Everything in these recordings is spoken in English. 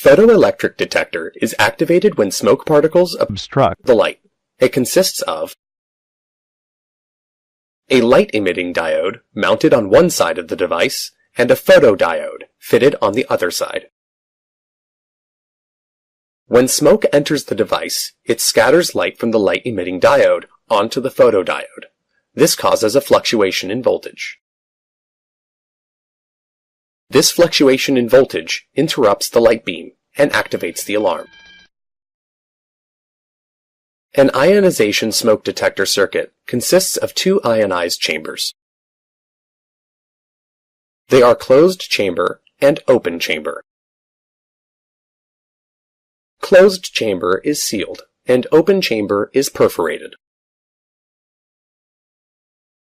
Photoelectric detector is activated when smoke particles obstruct the light. It consists of a light-emitting diode mounted on one side of the device and a photodiode fitted on the other side. When smoke enters the device, it scatters light from the light-emitting diode onto the photodiode. This causes a fluctuation in voltage. This fluctuation in voltage interrupts the light beam and activates the alarm. An ionization smoke detector circuit consists of two ionized chambers. They are closed chamber and open chamber. Closed chamber is sealed and open chamber is perforated.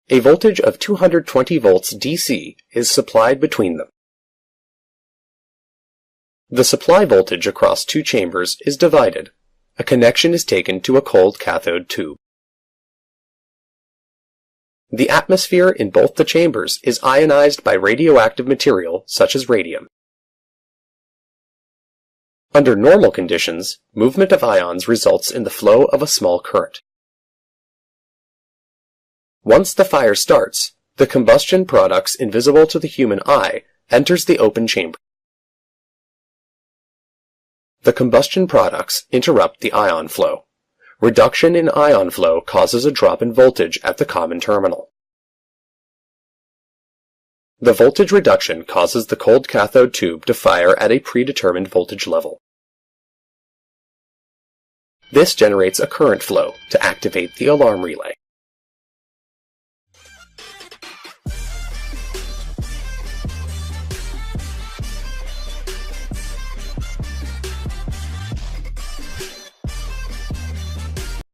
A voltage of 220 volts DC is supplied between them. The supply voltage across two chambers is divided. A connection is taken to a cold cathode tube. The atmosphere in both the chambers is ionized by radioactive material such as radium. Under normal conditions, movement of ions results in the flow of a small current. Once the fire starts, the combustion products invisible to the human eye enters the open chamber. The combustion products interrupt the ion flow. Reduction in ion flow causes a drop in voltage at the common terminal. The voltage reduction causes the cold cathode tube to fire at a predetermined voltage level. This generates a current flow to activate the alarm relay.